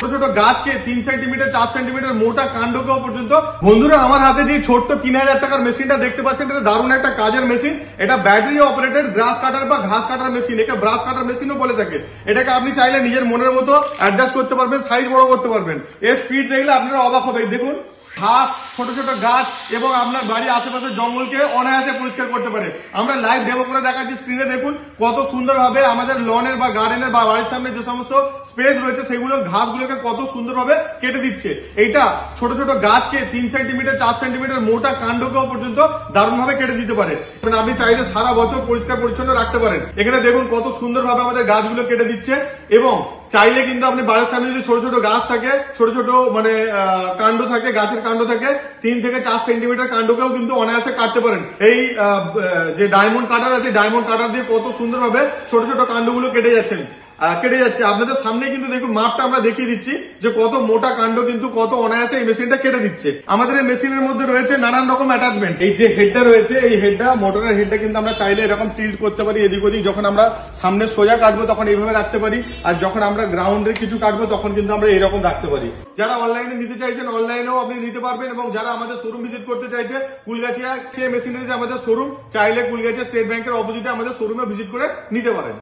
ছোট ছোট গাছকে 3 সেন্টিমিটার 4 সেন্টিমিটার মোটা কাণ্ডকেও পর্যন্ত। বন্ধুরা, আমার হাতে যে ছোট্ট 3000 টাকার মেশিনটা দেখতে পাচ্ছেন, এটা দারুণ একটা কাজের মেশিন। এটা ব্যাটারি অপারেটেড গ্রাস কাটার বা ঘাস কাটার মেশিন, একে ব্রাশ কাটার মেশিনও বলে থাকে। এটাকে আপনি চাইলে নিজের মনের মতো অ্যাডজাস্ট করতে পারবেন, সাইজ বড় করতে পারবেন। এর স্পিড দেখলে আপনারা অবাক হবে। দেখুন, ঘাস, ছোট ছোট গাছ এবং আপনার বাড়ির আশেপাশে জঙ্গলকে অনায়াসে পরিষ্কার করতে পারে। আমরা লাইভ ডেমো করে দেখাচ্ছি, স্ক্রিনে দেখুন কত সুন্দরভাবে আমাদের লনের বা গার্ডেনের বা বাড়ির সামনে যে সমস্ত স্পেস রয়েছে সেগুলো ঘাসগুলোকে কত সুন্দরভাবে কেটে দিচ্ছে। এইটা ছোট ছোট গাছকে 3 সেন্টিমিটার 4 সেন্টিমিটার মোটা কাণ্ডকেও পর্যন্ত দারুণভাবে কেটে দিতে পারে। আপনি চাইলে সারা বছর পরিষ্কার পরিচ্ছন্ন রাখতে পারেন। এখানে দেখুন কত সুন্দরভাবে আমাদের গাছগুলো কেটে দিচ্ছে। এবং চাইলে কিন্তু আপনি বাড়ির সামনে যদি ছোট ছোট গাছ থাকে, ছোট ছোট মানে কাণ্ড থাকে, গাছের কাণ্ড থাকে, 3 থেকে 4 সেন্টিমিটার কাণ্ডকেও কিন্তু অনায়াসে কাটতে পারেন। এই যে ডায়মন্ড কাটার আছে, ডায়মন্ড কাটার দিয়ে কত সুন্দরভাবে ছোট ছোট কাণ্ডগুলো কেটে যাচ্ছে। আপনাদের সামনে কিন্তু দেখুন মাপটা আমরা দেখিয়ে দিচ্ছি যে কত মোটা কাণ্ড কিন্তু কত অনায়াসে এই মেশিনটা কেটে দিচ্ছে। আমাদের এই মেশিনের মধ্যে রয়েছে নানান রকম অ্যাটাচমেন্ট। এই যে হেডটা রয়েছে, এই হেডটা মোটরের হেডটা কিন্তু আমরা চাইলে এরকম টিল্ট করতে পারি এদিক ওদিক। যখন আমরা সামনে সোজা কাটবো তখন এইভাবে রাখতে পারি, আর যখন আমরা গ্রাউন্ডে কিছু কাটবো তখন কিন্তু আমরা এরকম রাখতে পারি। যারা অনলাইনে নিতে চাইছেন অনলাইনেও আপনি নিতে পারবেন, এবং যারা আমাদের শোরুম ভিজিট করতে চাইছে, কুলগাছিয়া কে মেশিনারিজ আমাদের শোরুম, চাইলে কুলগাছিয়া স্টেট ব্যাংকের অপোজিটে আমাদের শোরুমে ভিজিট করে নিতে পারেন।